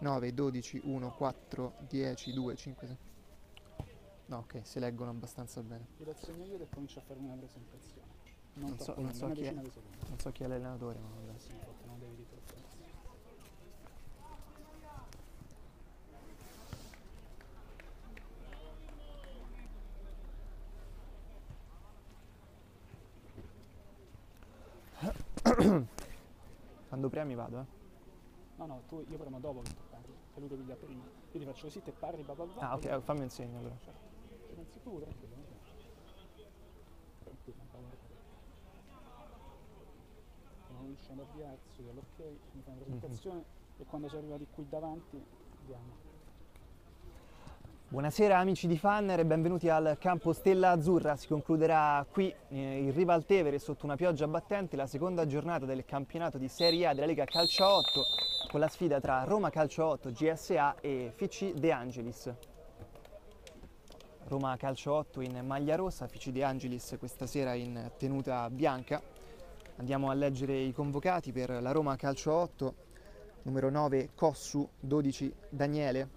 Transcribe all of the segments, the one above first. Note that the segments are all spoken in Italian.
9, 12, 1, 4, 10, 2, 5, 6. No, ok, si leggono abbastanza bene. Io lo segno io e comincio a fare una presentazione. Non so una chi è. decina di secondi. Non so chi è l'allenatore, ma vabbè. Sì, infatti non devi dire troppo. Quando premi vado, eh. No, io premo dopo che tu parli, è lui che piglia prima. Io ti faccio così, te parli, Ah, ok, fammi un segno allora. Ci pensi tu, tranquillo. Tranquillo, cominciamo ad avviarsi, dall'ok, mi fai una presentazione e quando si arriva di qui davanti andiamo. Buonasera amici di Fanner e benvenuti al campo Stella Azzurra. Si concluderà qui in riva al Tevere sotto una pioggia battente la seconda giornata del campionato di Serie A della Lega Calcio 8 con la sfida tra Roma Calcio 8 GSA e FC De Angelis. Roma Calcio 8 in maglia rossa, FC De Angelis questa sera in tenuta bianca. Andiamo a leggere i convocati per la Roma Calcio 8. Numero 9 Cossu, 12 Gabriele,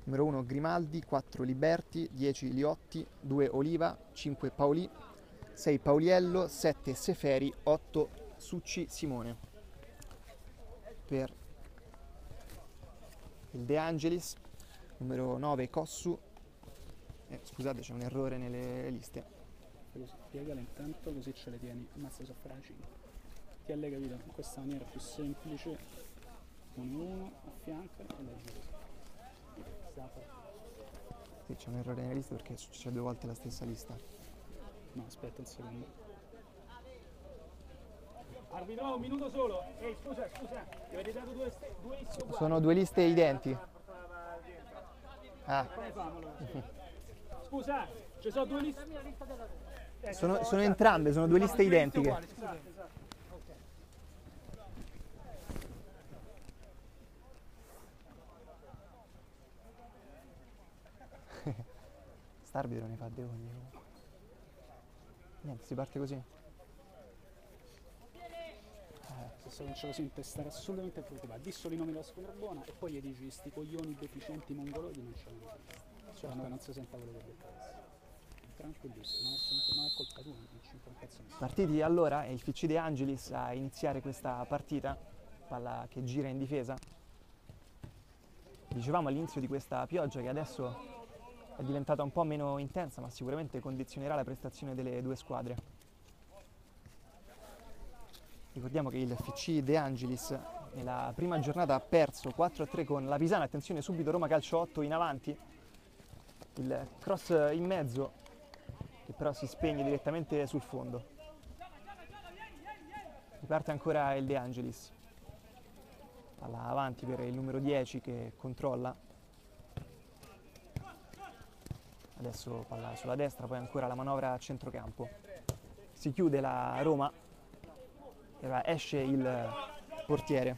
numero 1 Grimaldi, 4 Liberti, 10 Liotti, 2 Oliva, 5 Paoli, 6 Pauliello, 7 Seferi, 8 Succi Simone. Per il De Angelis, numero 9 Cossu, scusate c'è un errore nelle liste. Piegale intanto così ce le tieni, ammazza sono fra 5. Ti hai capito? In questa maniera più semplice, 1-1, affianca e leggi così. Sì, c'è un errore nella lista perché succede 2 volte la stessa lista. No, aspetta un secondo. Arbitro, un minuto solo. Ehi, scusa, ti avete dato due liste uguali. Sono 2 liste identiche. Ah. Come famo allora? Scusa, ci sono 2 liste. Sono entrambe, sono 2 liste identiche. Esatto. St'arbitro ne fa dei ogni. Niente, si parte così. Se comincia così non ti stare assolutamente preoccupato. Di solo i nomi della squadra buona e poi gli dici sti coglioni deficienti mongoloidi non c'è una vita. Cioè non si senta quello che detto. Tranquillissimo, non è colpa tua, non ci fa un cazzo nessuno. Partiti allora è il FC De Angelis a iniziare questa partita, palla che gira in difesa. Dicevamo all'inizio di questa pioggia che adesso è diventata un po' meno intensa, ma sicuramente condizionerà la prestazione delle due squadre. Ricordiamo che il FC De Angelis nella prima giornata ha perso 4-3 con la Pisana. Attenzione, subito Roma Calcio 8 in avanti. Il cross in mezzo che però si spegne direttamente sul fondo. Riparte ancora il De Angelis. Palla avanti per il numero 10 che controlla. Adesso palla sulla destra, poi ancora la manovra a centrocampo. Si chiude la Roma e ora esce il portiere.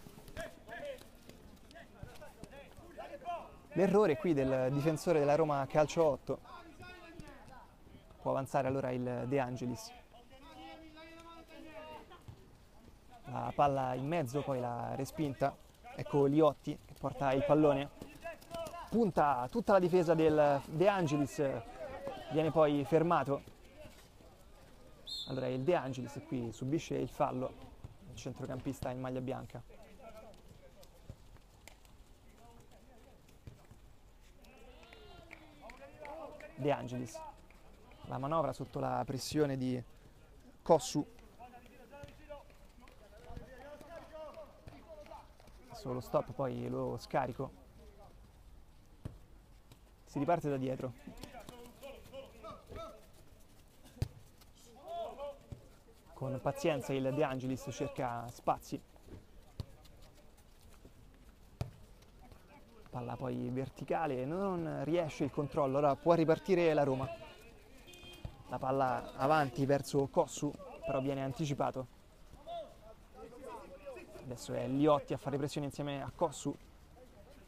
L'errore qui del difensore della Roma Calcio 8. Può avanzare allora il De Angelis. La palla in mezzo, poi la respinta. Ecco Liotti che porta il pallone. Punta tutta la difesa del De Angelis, viene poi fermato. Allora il De Angelis qui subisce il fallo, il centrocampista in maglia bianca. De Angelis, la manovra sotto la pressione di Cossu. Solo stop, poi lo scarico. Si riparte da dietro. Con pazienza il De Angelis cerca spazi. Palla poi verticale, non riesce il controllo, ora può ripartire la Roma. La palla avanti verso Cossu, però viene anticipato. Adesso è Liotti a fare pressione insieme a Cossu.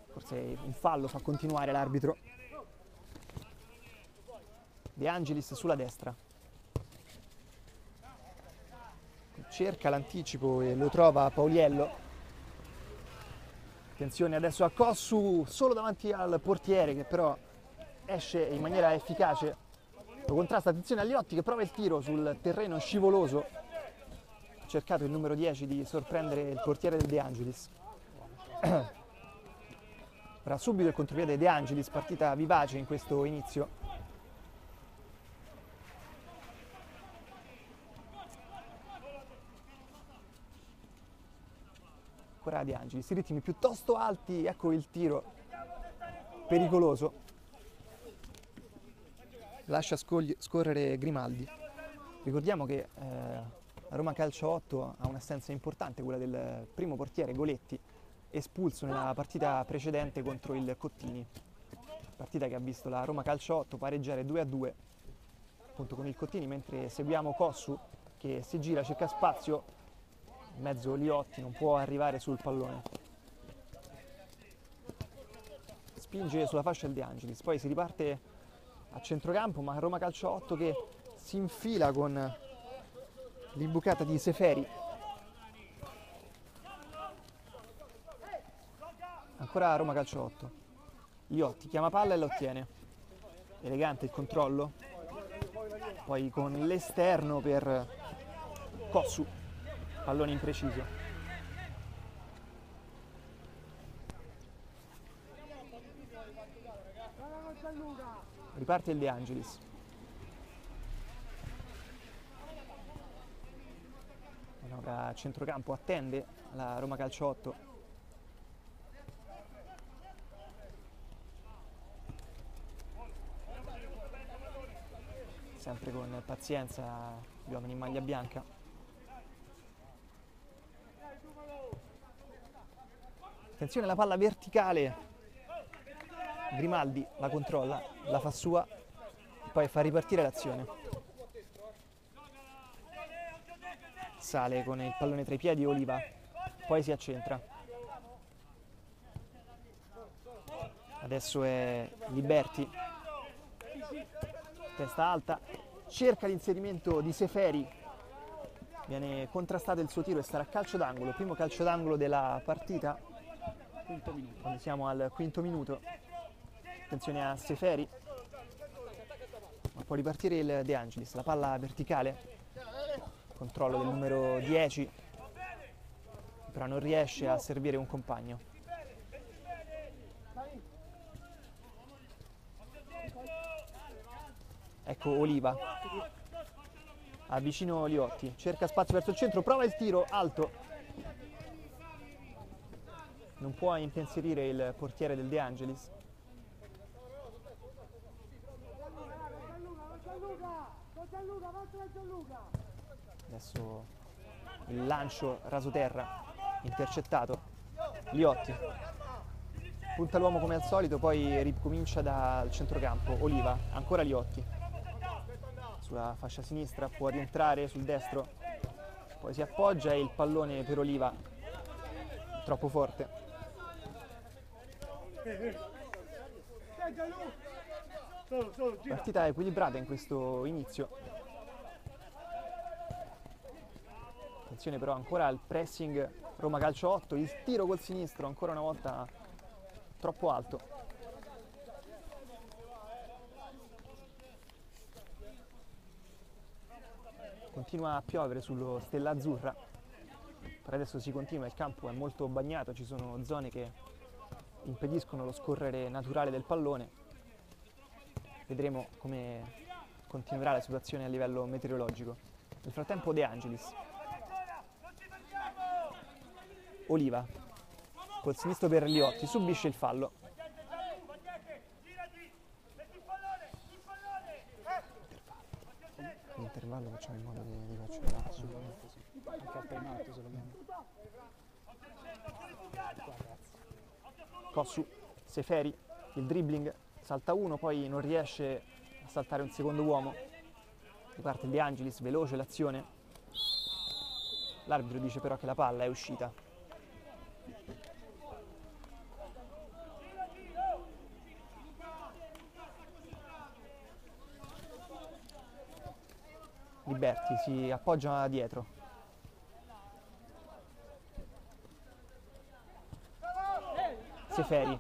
Forse un fallo fa continuare l'arbitro. De Angelis sulla destra. Cerca l'anticipo e lo trova Pauliello. Attenzione adesso a Kossu, solo davanti al portiere che però esce in maniera efficace, lo contrasta. Attenzione a Liotti che prova il tiro sul terreno scivoloso, ha cercato il numero 10 di sorprendere il portiere del De Angelis. Ora subito il contropiede De Angelis, partita vivace in questo inizio. Ancora De Angelis, ritmi piuttosto alti, ecco il tiro pericoloso. Lascia scorrere Grimaldi. Ricordiamo che la Roma Calcio 8 ha un'assenza importante, quella del primo portiere Goletti, espulso nella partita precedente contro il Cottini. Partita che ha visto la Roma Calcio 8 pareggiare 2-2 appunto con il Cottini, mentre seguiamo Kossu che si gira, cerca spazio. In mezzo Liotti non può arrivare sul pallone, spinge sulla fascia il De Angelis, poi si riparte a centrocampo, ma Roma Calcio 8 che si infila con l'imbucata di Seferi. Ancora Roma Calcio 8, Liotti chiama palla e la ottiene, elegante il controllo, poi con l'esterno per Kossu. Pallone impreciso. Riparte il De Angelis. A centrocampo attende la Roma Calcio 8. Sempre con pazienza gli uomini in maglia bianca. Attenzione alla palla verticale, Grimaldi la controlla, la fa sua, poi fa ripartire l'azione. Sale con il pallone tra i piedi Oliva, poi si accentra. Adesso è Liberti, testa alta, cerca l'inserimento di Seferi, viene contrastato il suo tiro e sarà calcio d'angolo, primo calcio d'angolo della partita. Quinto minuto. Quando siamo al quinto minuto. Attenzione a Seferi, ma può ripartire il De Angelis, la palla verticale, controllo del numero 10, però non riesce a servire un compagno. Ecco Oliva, avvicino Liotti, cerca spazio verso il centro, prova il tiro alto. Non può impensierire il portiere del De Angelis. Adesso il lancio rasoterra, intercettato. Liotti punta l'uomo come al solito, poi ricomincia dal centrocampo. Oliva, ancora Liotti. Sulla fascia sinistra, può rientrare sul destro. Poi si appoggia e il pallone per Oliva, troppo forte. Partita equilibrata in questo inizio. Attenzione però ancora al pressing Roma Calcio 8, il tiro col sinistro ancora una volta troppo alto. Continua a piovere sullo Stella Azzurra, per adesso si continua, il campo è molto bagnato, ci sono zone che impediscono lo scorrere naturale del pallone. Vedremo come continuerà la situazione a livello meteorologico. Nel frattempo De Angelis, Oliva col sinistro per Liotti, subisce il fallo. L'intervallo facciamo in modo di accelerare. Assolutamente sì. Anche al time out se lo chiamo. Kossu, Seferi, il dribbling, salta uno, poi non riesce a saltare un secondo uomo. Riparte il De Angelis, veloce l'azione. L'arbitro dice però che la palla è uscita. Liberti si appoggia dietro. Seferi,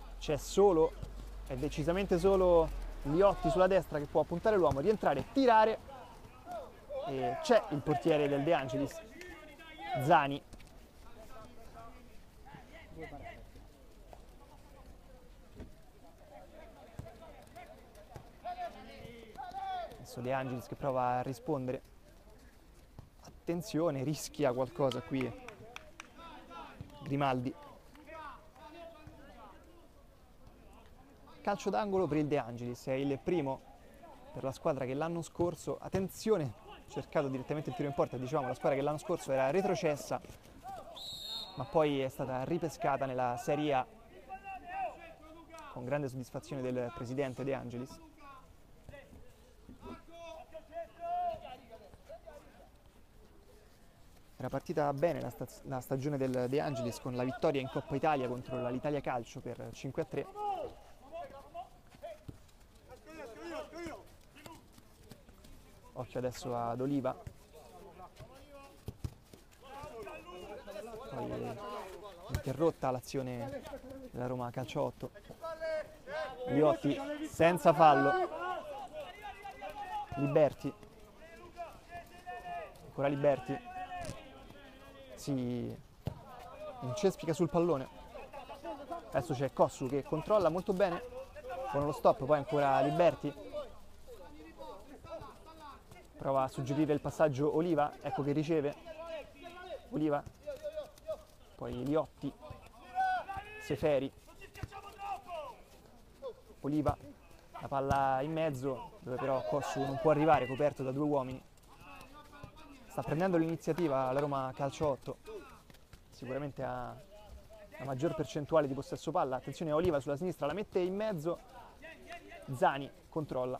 è decisamente solo Liotti sulla destra che può puntare l'uomo, rientrare, tirare, e c'è il portiere del De Angelis, Zani. Adesso De Angelis che prova a rispondere. Attenzione, rischia qualcosa qui Grimaldi. Calcio d'angolo per il De Angelis, è il primo per la squadra che l'anno scorso, attenzione, cercato direttamente il tiro in porta, diciamo la squadra che l'anno scorso era retrocessa ma poi è stata ripescata nella Serie A con grande soddisfazione del presidente De Angelis. Era partita bene la stagione del De Angelis con la vittoria in Coppa Italia contro l'Italia Calcio per 5-3. Occhio adesso ad Oliva. Poi interrotta l'azione della Roma Calcio 8. Liotti senza fallo. Liberti. Ancora Liberti. Si incespica sul pallone. Adesso c'è Kossu che controlla molto bene con lo stop, poi ancora Liberti prova a suggerire il passaggio Oliva, ecco che riceve Oliva, poi Liotti, Seferi, Oliva, la palla in mezzo dove però Kossu non può arrivare, coperto da due uomini. Sta prendendo l'iniziativa la Roma Calcio 8, sicuramente ha la maggior percentuale di possesso palla. Attenzione a Oliva sulla sinistra, la mette in mezzo, Zani controlla.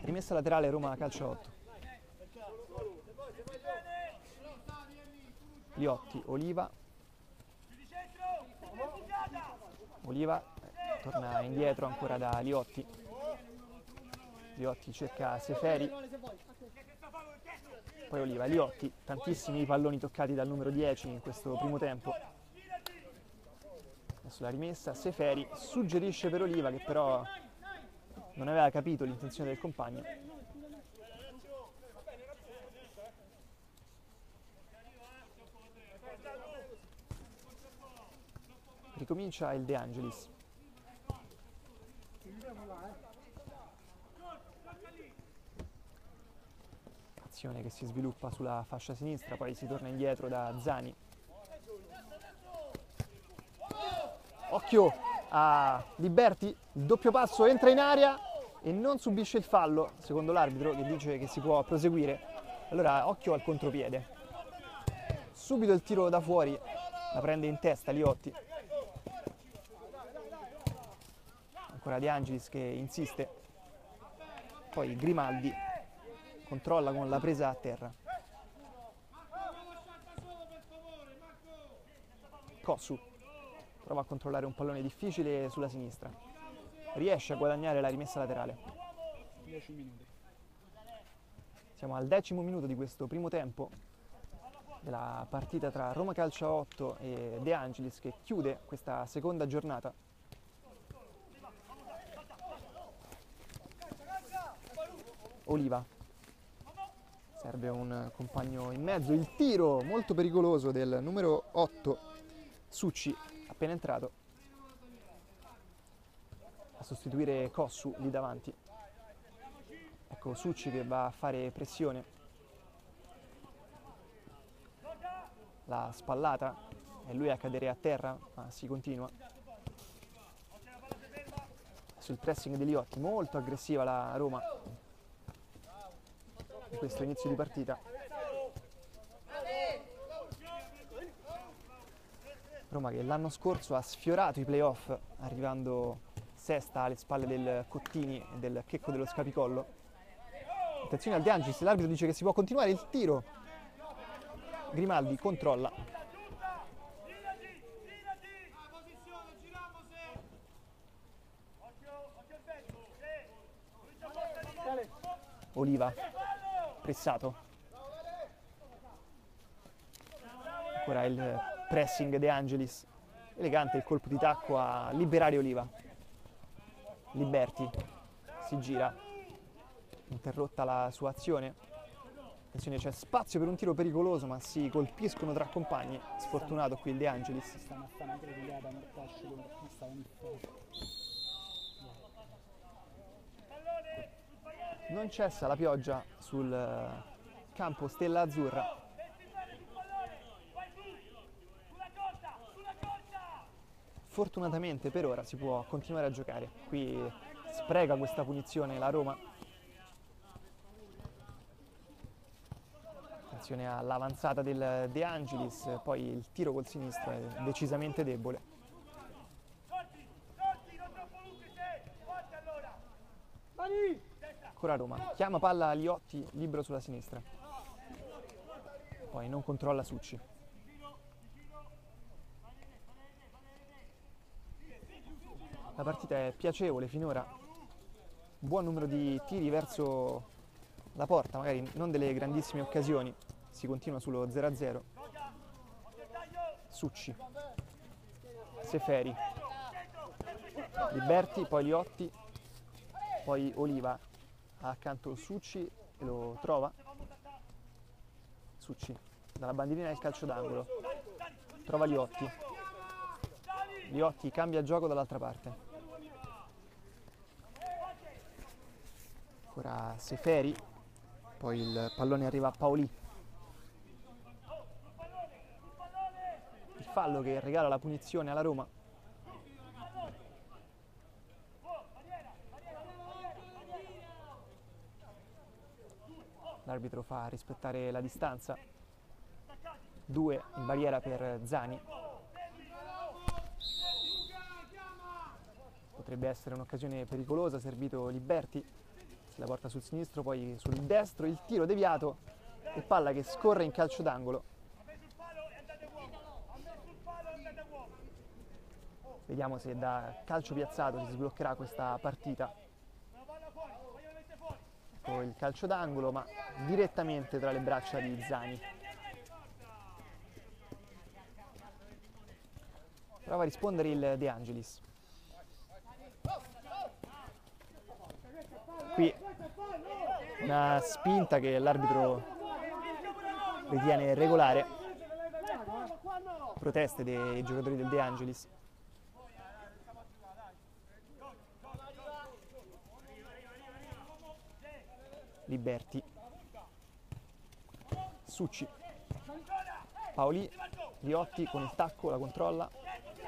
Rimessa laterale Roma Calcio 8. Liotti, Oliva. Oliva torna indietro ancora da Liotti. Liotti cerca Seferi. Poi Oliva, Liotti, tantissimi palloni toccati dal numero 10 in questo primo tempo. Adesso la rimessa, Seferi suggerisce per Oliva che però non aveva capito l'intenzione del compagno. Ricomincia il De Angelis. Azione che si sviluppa sulla fascia sinistra, poi si torna indietro da Zani. Occhio a Liberti, il doppio passo, entra in area e non subisce il fallo, secondo l'arbitro che dice che si può proseguire. Allora occhio al contropiede. Subito il tiro da fuori, la prende in testa Liotti. Ancora De Angelis che insiste. Poi Grimaldi controlla con la presa a terra. Kossu prova a controllare un pallone difficile sulla sinistra. Riesce a guadagnare la rimessa laterale. 10 minuti. Siamo al 10° minuto di questo primo tempo della partita tra Roma Calcio 8 e De Angelis che chiude questa seconda giornata. Oliva. Serve un compagno in mezzo. Il tiro molto pericoloso del numero 8, Succi, appena entrato a sostituire Kossu lì davanti. Ecco Succi che va a fare pressione. La spallata e lui a cadere a terra, ma si continua. Sul pressing di Liotti, molto aggressiva la Roma in questo inizio di partita. Roma che l'anno scorso ha sfiorato i playoff arrivando sesta alle spalle del Cottini e del Checco dello Scapicollo. Attenzione al De Angelis, l'arbitro dice che si può continuare il tiro. Grimaldi controlla. Oliva pressato. Ora il pressing De Angelis, elegante il colpo di tacco a liberare Oliva. Liberti si gira, interrotta la sua azione. Attenzione, c'è spazio per un tiro pericoloso, ma si colpiscono tra compagni. Sfortunato qui il De Angelis. Stanno a fare una grigliata, un calcio dove stavano in fuoco. Non cessa la pioggia sul campo Stella Azzurra. Fortunatamente per ora si può continuare a giocare. Qui spreca questa punizione la Roma. Attenzione all'avanzata del De Angelis, poi il tiro col sinistro è decisamente debole. Ancora Roma, chiama palla a Liotti, libero sulla sinistra. Poi non controlla Succi. La partita è piacevole finora, buon numero di tiri verso la porta, magari non delle grandissime occasioni, si continua sullo 0-0. Succi, Seferi, Liberti, poi Liotti, poi Oliva accanto Succi e lo trova. Succi dalla bandierina del calcio d'angolo, trova Liotti. Liotti cambia gioco dall'altra parte. Ora Seferi, poi il pallone arriva a Paolì. Il fallo che regala la punizione alla Roma. L'arbitro fa rispettare la distanza. 2 in barriera per Zani. Potrebbe essere un'occasione pericolosa, servito Liberti. La porta sul sinistro, poi sul destro il tiro deviato e palla che scorre in calcio d'angolo. Vediamo se da calcio piazzato si sbloccherà questa partita. Poi il calcio d'angolo, ma direttamente tra le braccia di Zani. Prova a rispondere il De Angelis. Qui una spinta che l'arbitro ritiene regolare. Proteste dei giocatori del De Angelis. Liberti. Succi. Paolì. Liotti con il tacco, la controlla.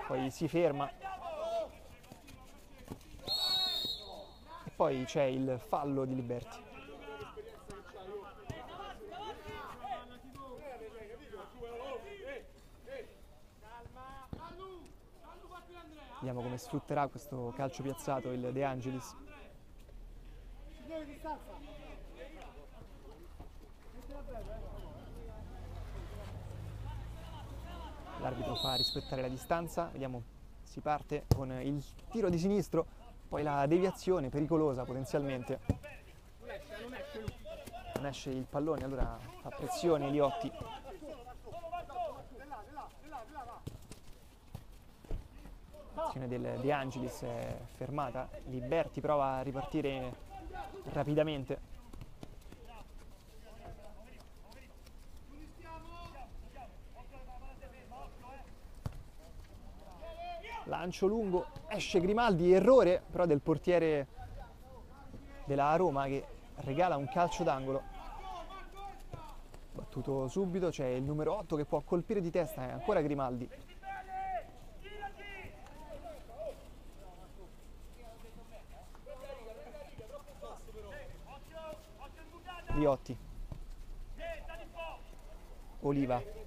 Poi si ferma. E poi c'è il fallo di Liberti. Vediamo come sfrutterà questo calcio piazzato il De Angelis. L'arbitro fa rispettare la distanza, vediamo, si parte con il tiro di sinistro, poi la deviazione pericolosa potenzialmente. Non esce il pallone, allora fa pressione Liotti. L'azione del De Angelis è fermata, Liberti prova a ripartire rapidamente. Lancio lungo, esce Grimaldi, errore però del portiere della Roma che regala un calcio d'angolo. Battuto subito, c'è il numero 8 che può colpire di testa, è ancora Grimaldi. Liotti. Oliva.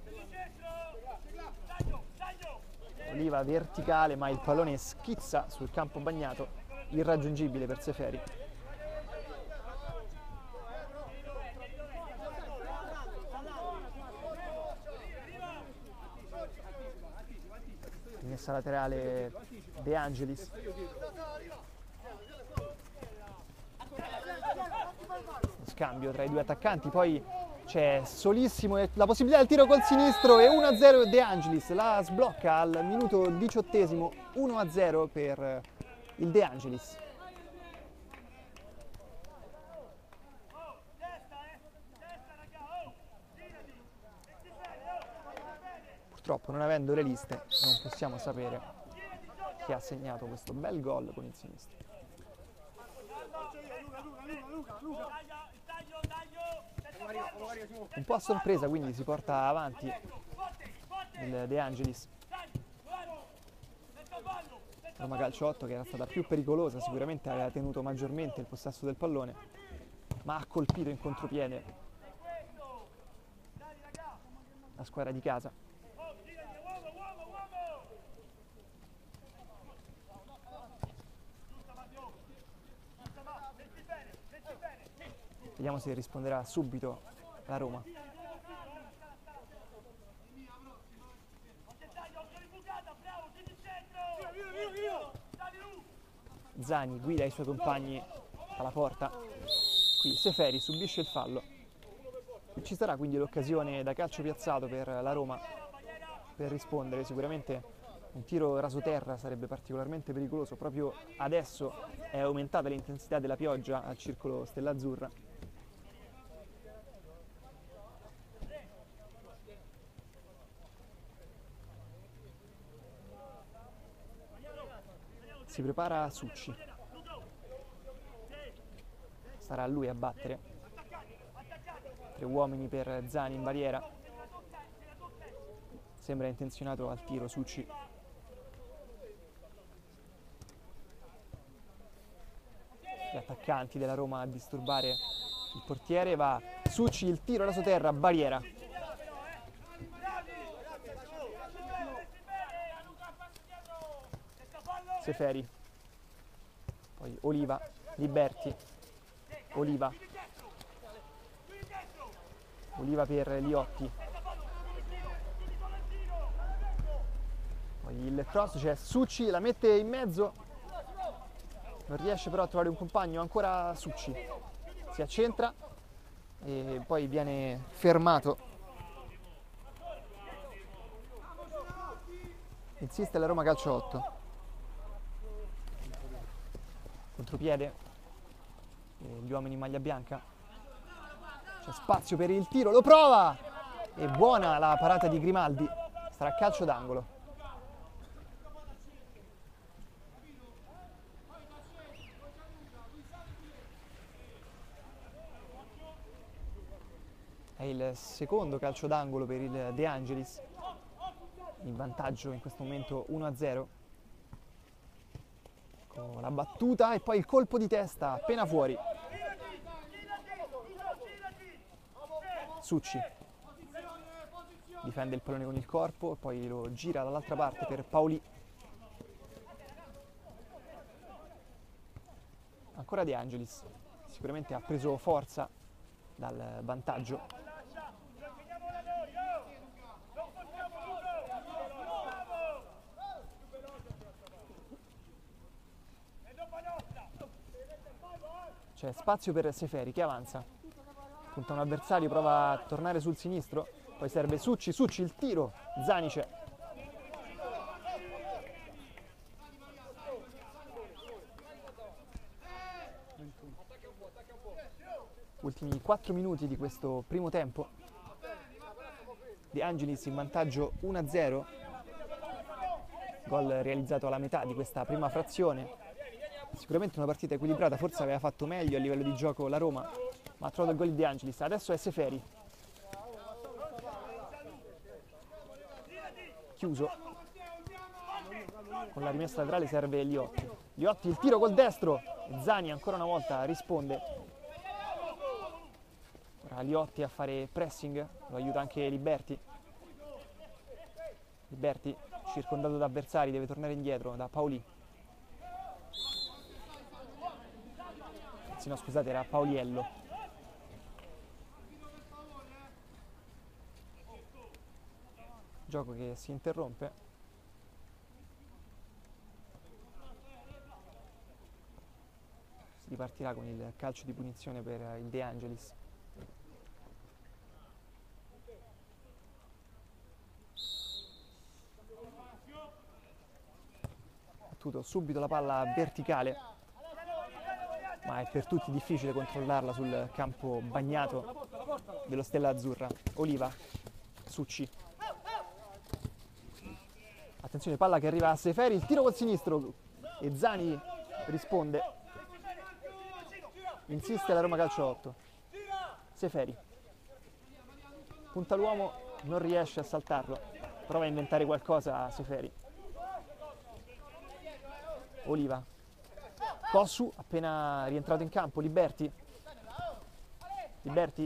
Oliva verticale, ma il pallone schizza sul campo bagnato, irraggiungibile per Seferi. Messa laterale De Angelis. scambio tra i due attaccanti, poi c'è solissimo la possibilità del tiro col sinistro e 1-0 De Angelis, la sblocca al minuto 18esimo, 1-0 per il De Angelis. Purtroppo, non avendo le liste, non possiamo sapere chi ha segnato questo bel gol con il sinistro. Un po' a sorpresa, quindi si porta avanti il De Angelis. Roma Calcio 8, che era stata più pericolosa, sicuramente aveva tenuto maggiormente il possesso del pallone, ma ha colpito in contropiede la squadra di casa. Vediamo se risponderà subito la Roma. Zani guida i suoi compagni alla porta. Qui Seferi subisce il fallo. Ci sarà quindi l'occasione da calcio piazzato per la Roma per rispondere. Sicuramente un tiro rasoterra sarebbe particolarmente pericoloso. Proprio adesso è aumentata l'intensità della pioggia al circolo Stella Azzurra. Si prepara Succi. Sarà lui a battere. 3 uomini per Zani in barriera. Sembra intenzionato al tiro Succi. Gli attaccanti della Roma a disturbare il portiere. Va Succi, il tiro rasoterra, barriera. Seferi, poi Oliva, Liberti, Oliva per Liotti, poi il cross, c'è Succi, la mette in mezzo, non riesce però a trovare un compagno, ancora Succi, si accentra e poi viene fermato. Insiste la Roma Calcio 8. Contropiede, gli uomini in maglia bianca, c'è spazio per il tiro, lo prova, e buona la parata di Grimaldi, sarà calcio d'angolo. È il secondo calcio d'angolo per il De Angelis, in vantaggio in questo momento 1-0. La battuta e poi il colpo di testa appena fuori. Succi difende il pallone con il corpo, poi lo gira dall'altra parte per Paoli. Ancora De Angelis, sicuramente ha preso forza dal vantaggio. C'è spazio per Seferi che avanza, punta un avversario, prova a tornare sul sinistro, poi serve Succi, il tiro, Zani c'è. Ultimi 4 minuti di questo primo tempo. De Angelis in vantaggio 1-0, gol realizzato alla metà di questa prima frazione. Sicuramente una partita equilibrata, forse aveva fatto meglio a livello di gioco la Roma, ma ha trovato il gol di De Angelis. Adesso è Seferi. Chiuso. Con la rimessa laterale serve Liotti. Liotti, il tiro col destro. Zani ancora una volta risponde. Ora Liotti a fare pressing, lo aiuta anche Liberti. Liberti, circondato da avversari, deve tornare indietro da Paoli. No, scusate, era Pauliello. Gioco che si interrompe. Si ripartirà con il calcio di punizione per il De Angelis. Battuto subito la palla verticale, ma è per tutti difficile controllarla sul campo bagnato dello Stella Azzurra. Oliva, Succi. Attenzione, palla che arriva a Seferi, il tiro col sinistro e Zani risponde. Insiste la Roma Calcio 8. Seferi punta l'uomo, non riesce a saltarlo, prova a inventare qualcosa a Seferi. Oliva, Cossu appena rientrato in campo, Liberti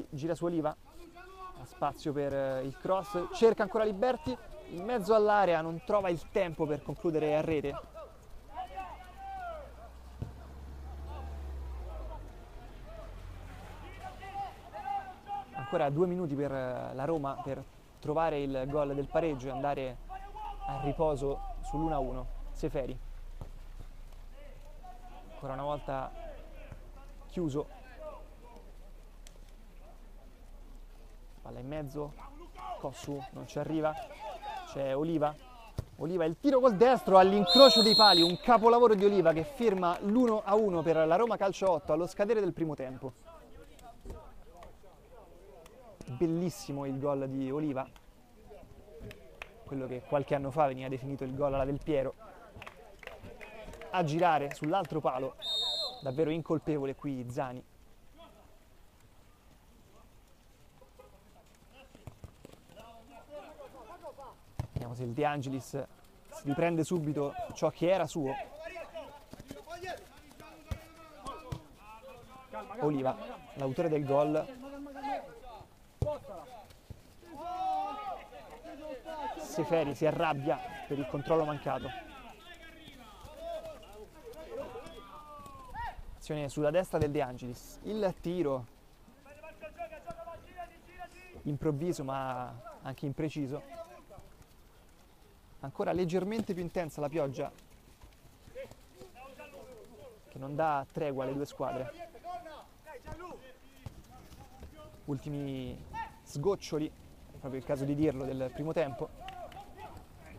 gira su Oliva, ha spazio per il cross, cerca ancora Liberti in mezzo all'area, non trova il tempo per concludere a rete. Ancora 2 minuti per la Roma per trovare il gol del pareggio e andare a riposo sull'1-1. Seferi, ancora una volta chiuso, palla in mezzo, Cossu non ci arriva, c'è Oliva, il tiro col destro all'incrocio dei pali, un capolavoro di Oliva che firma l'1-1 per la Roma Calcio 8 allo scadere del primo tempo. Bellissimo il gol di Oliva, quello che qualche anno fa veniva definito il gol alla Del Piero, a girare sull'altro palo, davvero incolpevole qui Zani. Vediamo se il De Angelis si riprende subito ciò che era suo. Oliva, l'autore del gol. Seferi si arrabbia per il controllo mancato. Azione sulla destra del De Angelis. Il tiro improvviso ma anche impreciso. Ancora leggermente più intensa la pioggia che non dà tregua alle due squadre. Ultimi sgoccioli, è proprio il caso di dirlo, del primo tempo.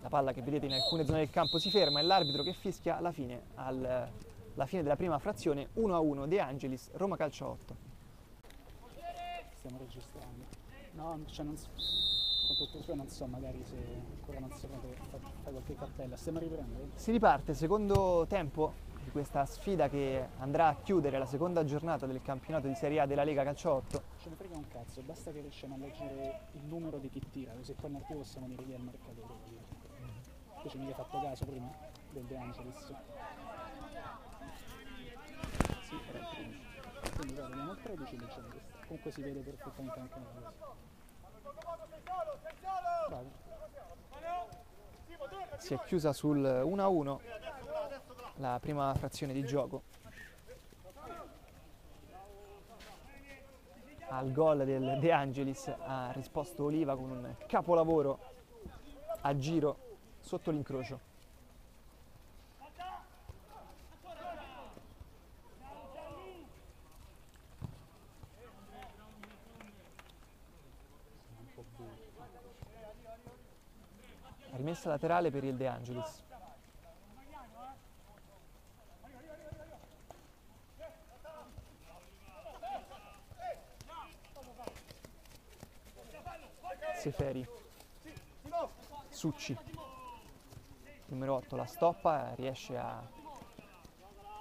La palla che vedete in alcune zone del campo si ferma e l'arbitro che fischia la fine, la fine della prima frazione. 1-1 De Angelis, Roma Calcio 8. Stiamo registrando. No, cioè non so, con tutto ciò non so, magari se ancora non so fare qualche cappella. Stiamo riprendendo? Si riparte, secondo tempo di questa sfida che andrà a chiudere la seconda giornata del campionato di Serie A della Lega Calcio 8. Ce ne frega un cazzo, basta che riusciamo a leggere il numero di chi tira, così poi nel più possiamo dire chi è il marcatore. Tu ci mi hai fatto caso prima del De Angelis? Sì, era il 13. Quindi guarda, vediamo il 13 e leggiamo questo. Comunque si vede perfettamente anche nella cosa. Bravo. Si è chiusa sul 1-1 la prima frazione di gioco. Al gol del De Angelis ha risposto Oliva con un capolavoro a giro sotto l'incrocio. Rimessa laterale per il De Angelis. Seferi, Succi, numero 8 la stoppa, riesce a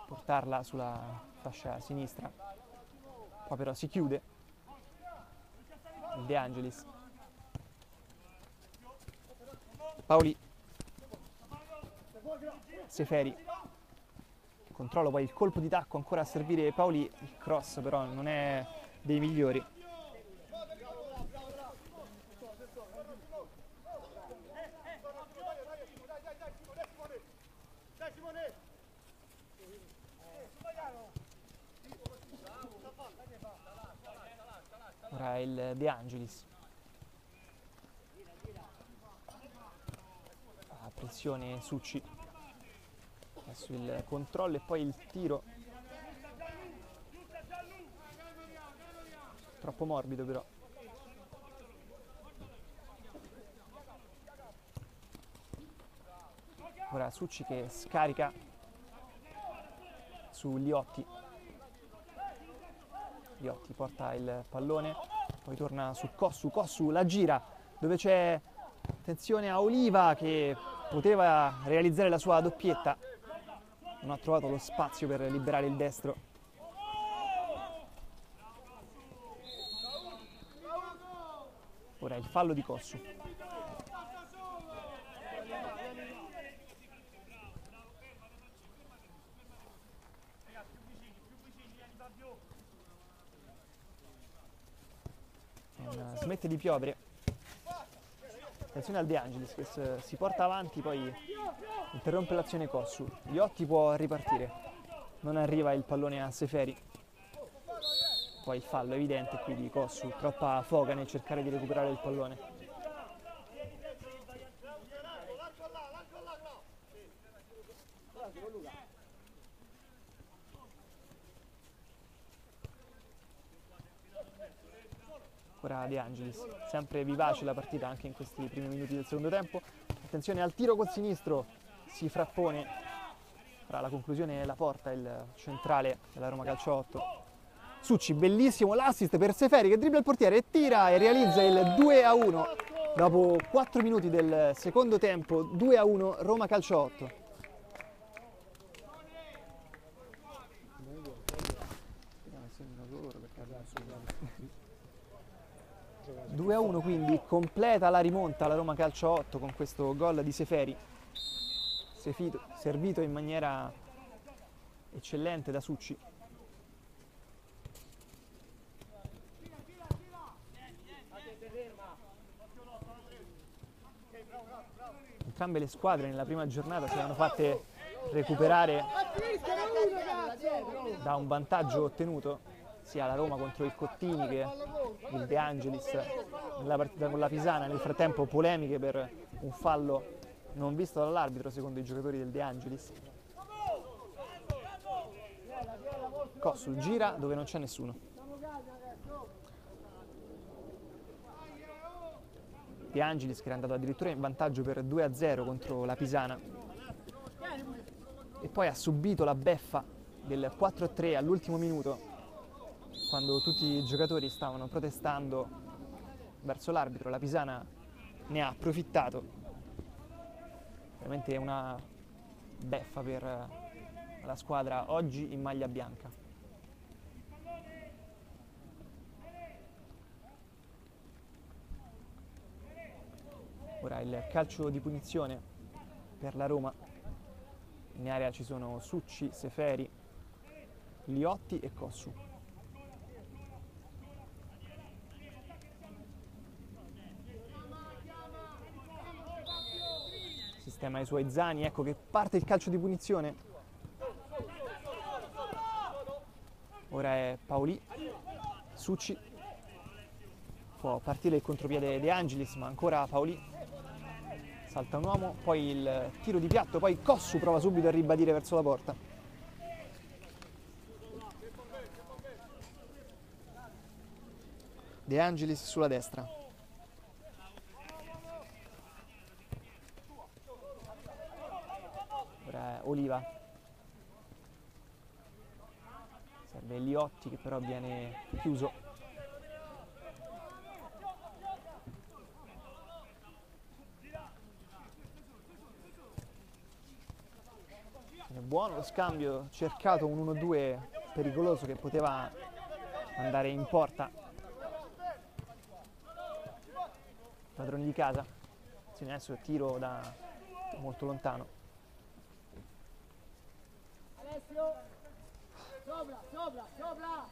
portarla sulla fascia sinistra, qua però si chiude il De Angelis. Paoli, Seferi, controllo poi il colpo di tacco ancora a servire Paoli, il cross però non è dei migliori. Ora il De Angelis. A pressione Succi. Adesso il controllo e poi il tiro troppo morbido però. Ora Succi che scarica su Liotti. Liotti porta il pallone, poi torna su Cossu, Cossu la gira dove c'è attenzione a Oliva che poteva realizzare la sua doppietta, non ha trovato lo spazio per liberare il destro. Ora il fallo di Cossu. Smette di piovere. Attenzione al De Angelis che si porta avanti, poi interrompe l'azione Cossu. Liotti può ripartire, non arriva il pallone a Seferi. Poi il fallo evidente qui di Cossu, troppa foga nel cercare di recuperare il pallone. Ora De Angelis, sempre vivace la partita anche in questi primi minuti del secondo tempo. Attenzione al tiro col sinistro, si frappone tra la conclusione e la porta, il centrale della Roma Calcio 8. Succi, bellissimo l'assist per Seferi che dribbla il portiere e tira e realizza il 2-1 dopo 4 minuti del secondo tempo. 2-1 Roma Calcio 8. 2-1 quindi completa la rimonta la Roma Calcio 8 con questo gol di Seferi, servito in maniera eccellente da Succi. Entrambe le squadre nella prima giornata si erano fatte recuperare da un vantaggio ottenuto, sia la Roma contro il Cottini che il De Angelis nella partita con la Pisana. Nel frattempo polemiche per un fallo non visto dall'arbitro secondo i giocatori del De Angelis. Cossu gira dove non c'è nessuno. De Angelis che era andato addirittura in vantaggio per 2-0 contro la Pisana e poi ha subito la beffa del 4-3 all'ultimo minuto, quando tutti i giocatori stavano protestando verso l'arbitro. La Pisana ne ha approfittato. Veramente una beffa per la squadra oggi in maglia bianca. Ora il calcio di punizione per la Roma. In area ci sono Succi, Seferi, Liotti e Cossu. Sistema i suoi Zani, ecco che parte il calcio di punizione. Ora è Paoli, Succi, può partire il contropiede De Angelis, ma ancora Paoli, salta un uomo, poi il tiro di piatto, poi Cossu prova subito a ribadire verso la porta. De Angelis sulla destra. Oliva, serve Liotti che però viene chiuso. È buono lo scambio, cercato un 1-2 pericoloso che poteva andare in porta. Padroni di casa, adesso tiro da molto lontano. Sopra.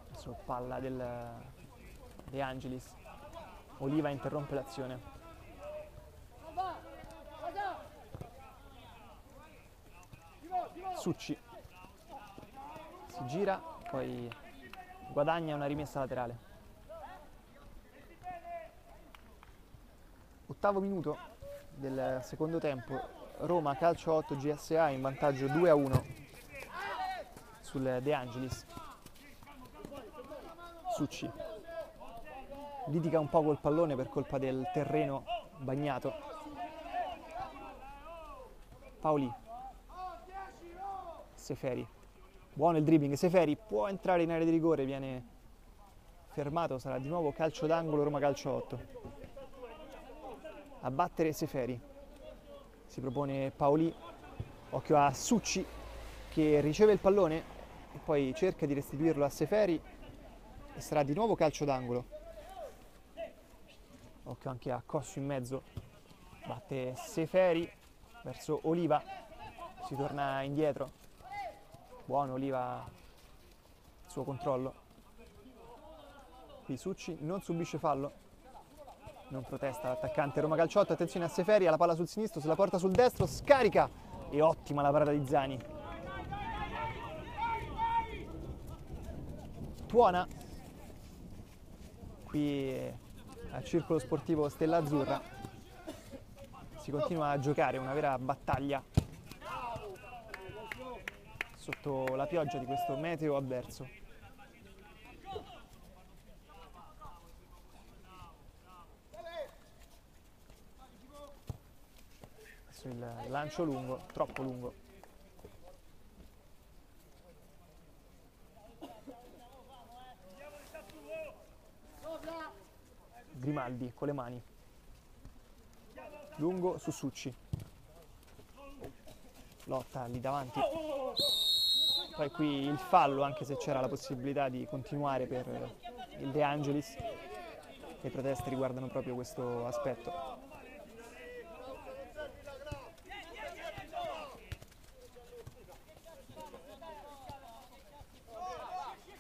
Adesso palla del De Angelis. Oliva interrompe l'azione. Succi si gira, poi guadagna una rimessa laterale. 8° minuto del secondo tempo, Roma Calcio 8 GSA in vantaggio 2-1 sul De Angelis. Succi litiga un po' col pallone per colpa del terreno bagnato. Paoli, Seferi, buono il dribbling, Seferi può entrare in area di rigore, viene fermato, sarà di nuovo calcio d'angolo Roma Calcio 8. A battere Seferi, si propone Paoli, occhio a Succi che riceve il pallone e poi cerca di restituirlo a Seferi e sarà di nuovo calcio d'angolo. Occhio anche a Cossu in mezzo, batte Seferi verso Oliva, si torna indietro, buono Oliva, il suo controllo. Qui Succi non subisce fallo, non protesta l'attaccante Roma Calcio 8, attenzione a Seferi, ha la palla sul sinistro, se la porta sul destro, scarica e ottima la parata di Zani. Tuona, qui al circolo sportivo Stella Azzurra si continua a giocare una vera battaglia sotto la pioggia di questo meteo avverso. Adesso il lancio lungo, troppo lungo. Grimaldi con le mani, lungo su Succi, lotta lì davanti, poi qui il fallo, anche se c'era la possibilità di continuare per il De Angelis. Le proteste riguardano proprio questo aspetto.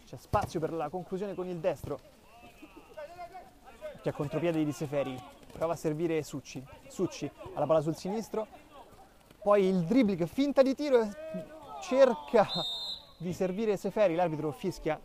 C'è spazio per la conclusione con il destro, che a contropiede di Seferi prova a servire Succi, ha la palla sul sinistro, poi il dribbling, finta di tiro, cerca di servire Seferi, l'arbitro fischia.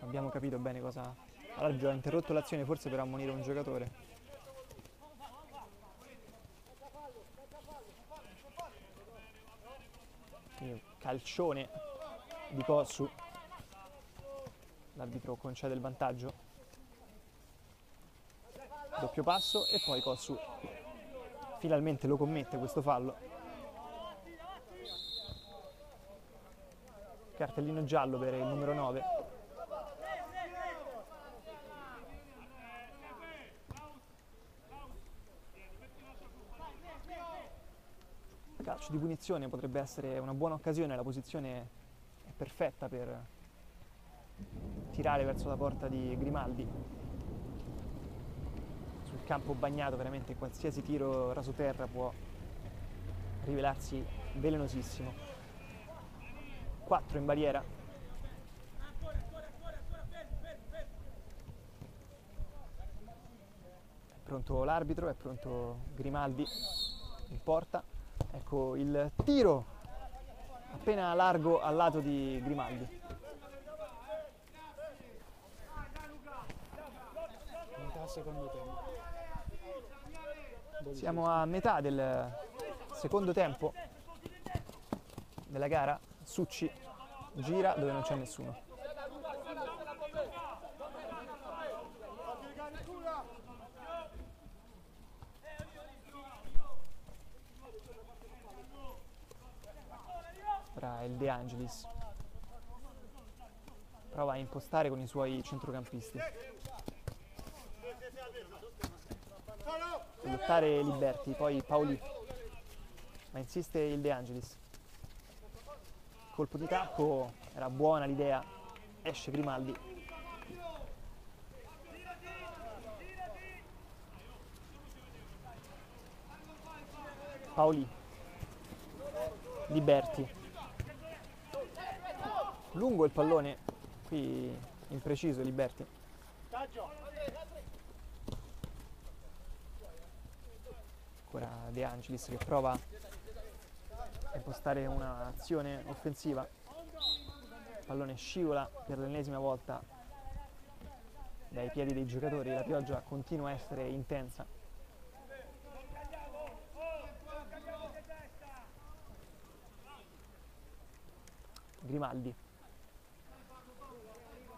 Abbiamo capito bene cosa. Allora, ha interrotto l'azione forse per ammonire un giocatore. Quindi calcione di Cossu. L'arbitro concede il vantaggio. Doppio passo e poi Cossu finalmente lo commette questo fallo. Cartellino giallo per il numero 9. Calcio di punizione, potrebbe essere una buona occasione, la posizione è perfetta per tirare verso la porta di Grimaldi. Sul campo bagnato veramente qualsiasi tiro rasoterra può rivelarsi velenosissimo. 4 in barriera. È pronto l'arbitro, è pronto Grimaldi in porta. Ecco il tiro appena largo al lato di Grimaldi. Metà secondo tempo. Siamo a metà del secondo tempo della gara. Succi gira dove non c'è nessuno. Ora il De Angelis prova a impostare con i suoi centrocampisti. Lottare Liberti, poi Paoli, ma insiste il De Angelis. Colpo di tacco, era buona l'idea, esce Grimaldi. Paoli, Liberti, lungo il pallone, qui impreciso Liberti. Ancora De Angelis che prova a impostare un'azione offensiva. Il pallone scivola per l'ennesima volta dai piedi dei giocatori, la pioggia continua a essere intensa. Grimaldi,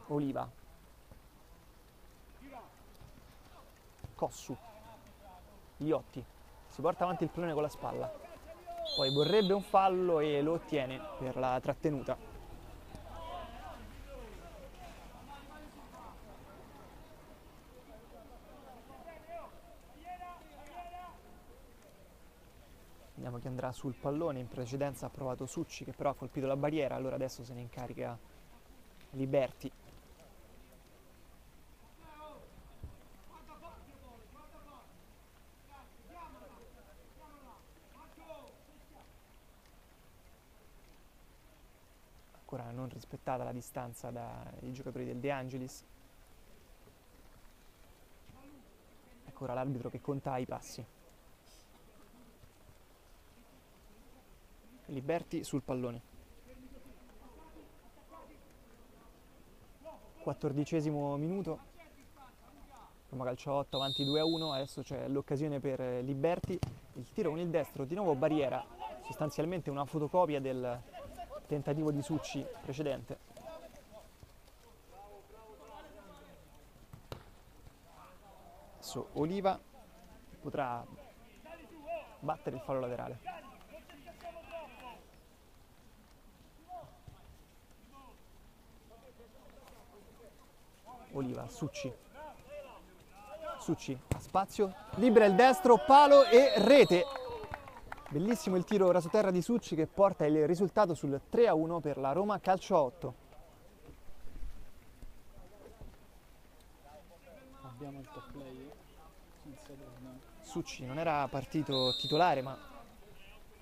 Oliva, Cossu, Liotti, si porta avanti il pallone con la spalla, poi vorrebbe un fallo e lo ottiene per la trattenuta. Vediamo chi andrà sul pallone. In precedenza ha provato Succi, che però ha colpito la barriera, allora adesso se ne incarica Liberti. Ancora non rispettata la distanza dai giocatori del De Angelis. Ecco ora l'arbitro che conta i passi. Liberti sul pallone. 14° minuto. Roma Calcio 8 avanti 2-1. Adesso c'è l'occasione per Liberti. Il tiro con il destro, di nuovo barriera. Sostanzialmente una fotocopia del tentativo di Succi precedente. Adesso Oliva potrà battere il fallo laterale. Oliva, Succi ha spazio, libera il destro, palo e rete. Bellissimo il tiro rasoterra di Succi che porta il risultato sul 3-1 per la Roma Calcio 8. Abbiamo il top play. Succi non era partito titolare, ma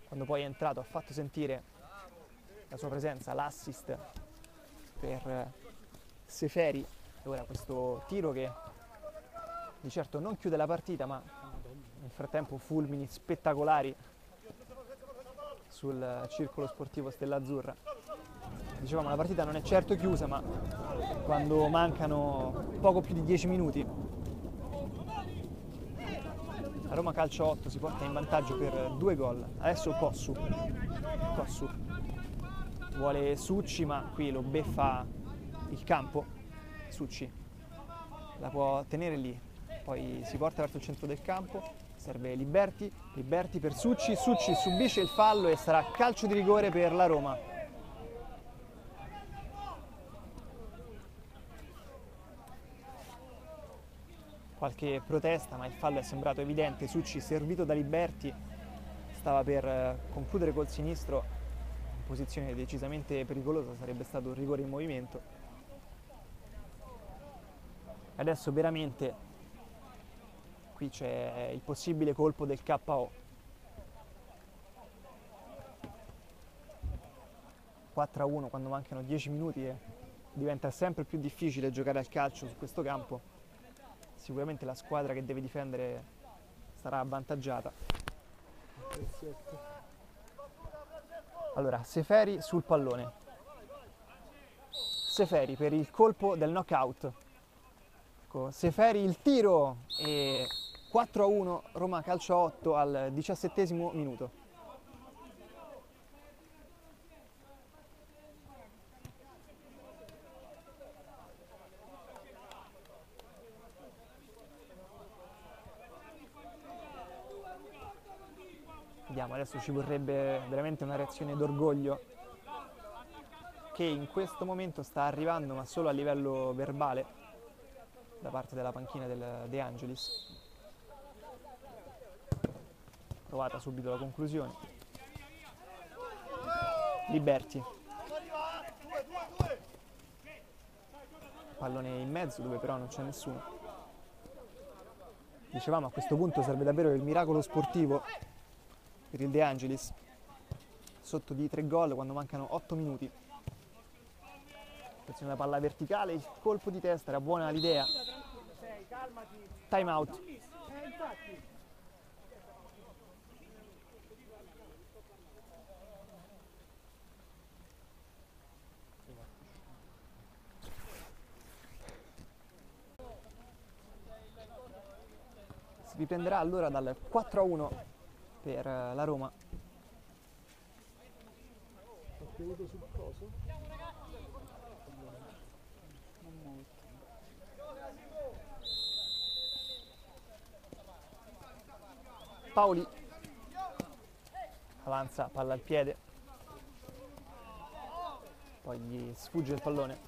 quando poi è entrato ha fatto sentire la sua presenza, l'assist per Seferi. E ora questo tiro che di certo non chiude la partita, ma nel frattempo fulmini spettacolari sul circolo sportivo Stella Azzurra. Dicevamo, la partita non è certo chiusa, ma quando mancano poco più di 10 minuti la Roma Calcio 8 si porta in vantaggio per 2 gol. Adesso Cossu vuole Succi, ma qui lo beffa il campo. Succi la può tenere lì, poi si porta verso il centro del campo, serve Liberti per Succi subisce il fallo e sarà calcio di rigore per la Roma. Qualche protesta, ma il fallo è sembrato evidente. Succi, servito da Liberti, stava per concludere col sinistro in posizione decisamente pericolosa, sarebbe stato un rigore in movimento. Adesso veramente qui c'è il possibile colpo del KO. 4-1 quando mancano 10 minuti e diventa sempre più difficile giocare al calcio su questo campo. Sicuramente la squadra che deve difendere sarà avvantaggiata. Allora, Seferi sul pallone. Seferi per il colpo del knockout. Seferi il tiro e 4-1 Roma Calcio 8 al 17° minuto. Vediamo, adesso ci vorrebbe veramente una reazione d'orgoglio che in questo momento sta arrivando, ma solo a livello verbale, da parte della panchina del De Angelis. Provata subito la conclusione. Liberti. Pallone in mezzo dove però non c'è nessuno. Dicevamo, a questo punto serve davvero il miracolo sportivo per il De Angelis. Sotto di 3 gol quando mancano 8 minuti. Attenzione alla palla verticale, il colpo di testa, era buona l'idea. Time out. Si riprenderà allora dal 4-1 per la Roma. Ho piovuto sul coso? Non molto. Paoli avanza, palla al piede, poi gli sfugge il pallone.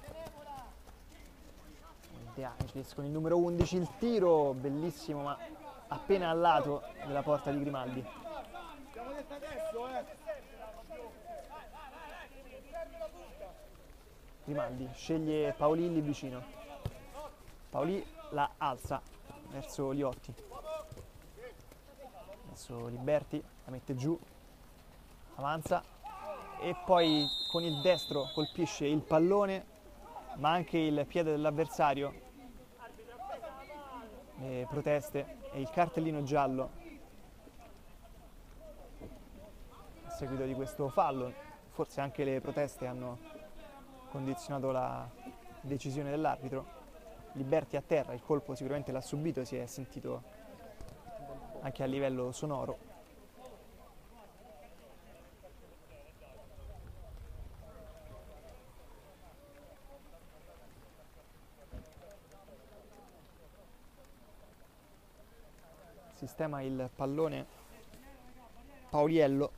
De Angelis con il numero 11, il tiro bellissimo ma appena al lato della porta di Grimaldi. Grimaldi sceglie Paoli lì vicino, Paoli la alza verso Liotti, verso Liberti, la mette giù, avanza e poi con il destro colpisce il pallone ma anche il piede dell'avversario. Le proteste e il cartellino giallo a seguito di questo fallo. Forse anche le proteste hanno condizionato la decisione dell'arbitro. Liberti a terra, il colpo sicuramente l'ha subito, si è sentito anche a livello sonoro. Sistema il pallone Pauliello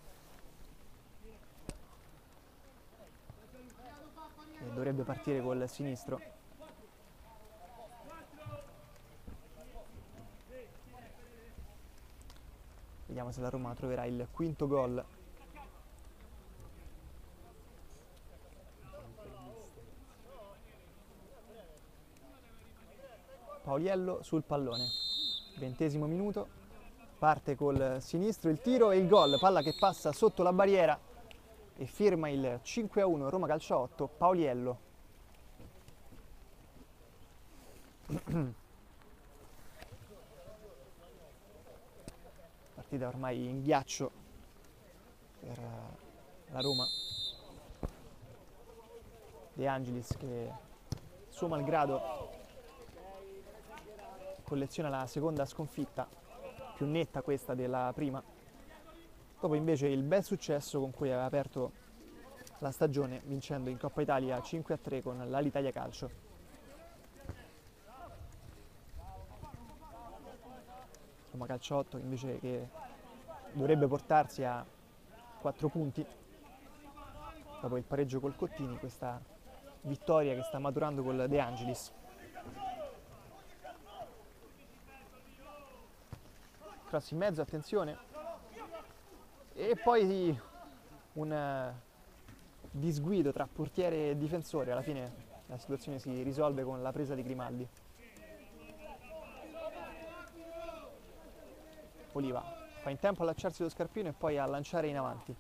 e dovrebbe partire col sinistro. Vediamo se la Roma troverà il quinto gol. Pauliello sul pallone, 20° minuto, parte col sinistro, il tiro e il gol, palla che passa sotto la barriera e firma il 5-1 Roma Calcio 8, Pauliello. Partita ormai in ghiaccio per la Roma. De Angelis che suo malgrado colleziona la seconda sconfitta, più netta questa della prima, dopo invece il bel successo con cui aveva aperto la stagione vincendo in Coppa Italia 5-3 con l'Alitalia Calcio. Roma Calcio 8 invece che dovrebbe portarsi a 4 punti dopo il pareggio col Cottini, questa vittoria che sta maturando col De Angelis. Cross in mezzo, attenzione, e poi un disguido tra portiere e difensore. Alla fine la situazione si risolve con la presa di Grimaldi. Oliva fa in tempo a allacciarsi lo scarpino e poi a lanciare in avanti,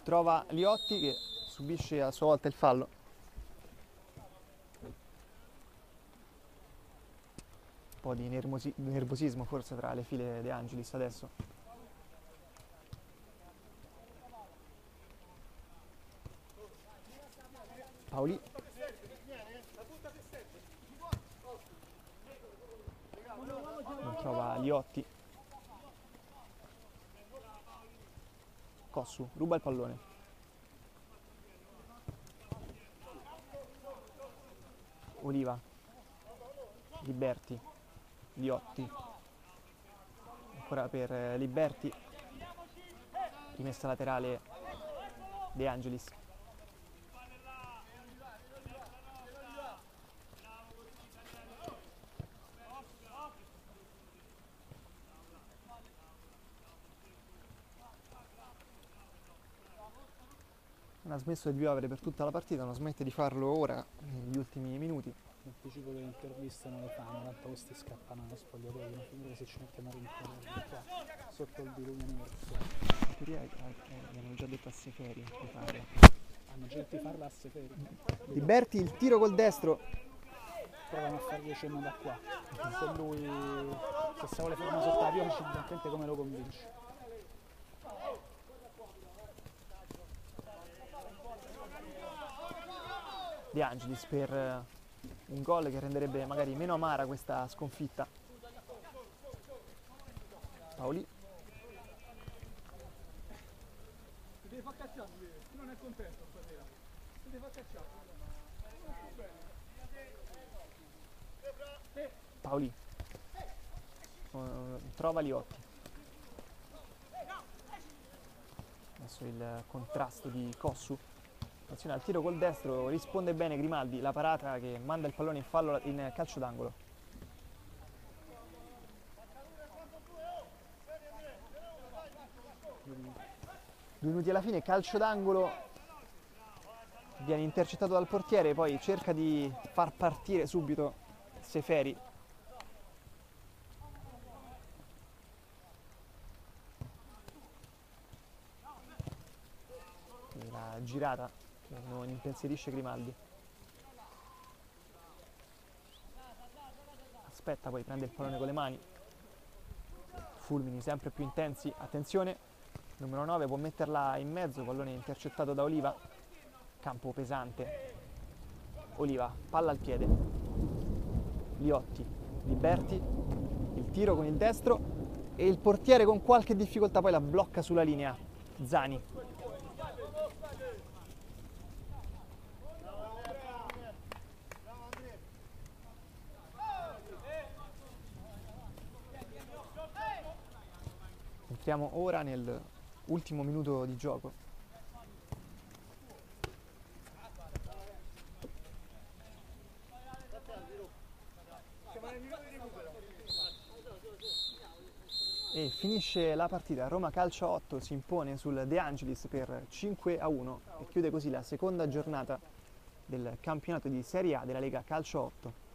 trova Liotti che subisce a sua volta il fallo. Un po' di nervosismo forse tra le file De Angelis adesso. Paoli non trova Liotti. Cossu ruba il pallone. Oliva, Liberti, Liotti, ancora per Liberti, rimessa laterale De Angelis. Non ha smesso di piovere per tutta la partita, non smette di farlo ora, negli ultimi minuti. Anticipo che le interviste non le fanno, tanto questi scappano allo spogliatoio, non finire se ci mettiamo a rincorrere qua, sotto il diluvio universale. In teoria gli hanno già detto a Seferi di farlo. Hanno già detto di farla a Seferi. Liberti, il tiro col destro. Provano a fargli cenno da qua. Se lui, se vuole fare una sotto la pioggia, evidentemente come lo convince. De Angelis per un gol che renderebbe magari meno amara questa sconfitta. Paoli. Devi far cacciare, non è contento stasera. Devi far cacciare. Paoli. Trova Liotti. Adesso il contrasto di Cossu. Attenzione al tiro col destro, risponde bene Grimaldi, la parata che manda il pallone in fallo in calcio d'angolo. Due minuti alla fine, calcio d'angolo, viene intercettato dal portiere, poi cerca di far partire subito Seferi. La girata che non impensierisce Grimaldi. Aspetta, poi prende il pallone con le mani. Fulmini sempre più intensi, attenzione, numero 9 può metterla in mezzo, pallone intercettato da Oliva, campo pesante, Oliva, palla al piede, Liotti, Liberti, il tiro con il destro e il portiere con qualche difficoltà poi la blocca sulla linea, Zani. Entriamo ora nell'ultimo minuto di gioco. E finisce la partita. Roma Calcio 8 si impone sul De Angelis per 5-1 e chiude così la seconda giornata del campionato di Serie A della Lega Calcio 8.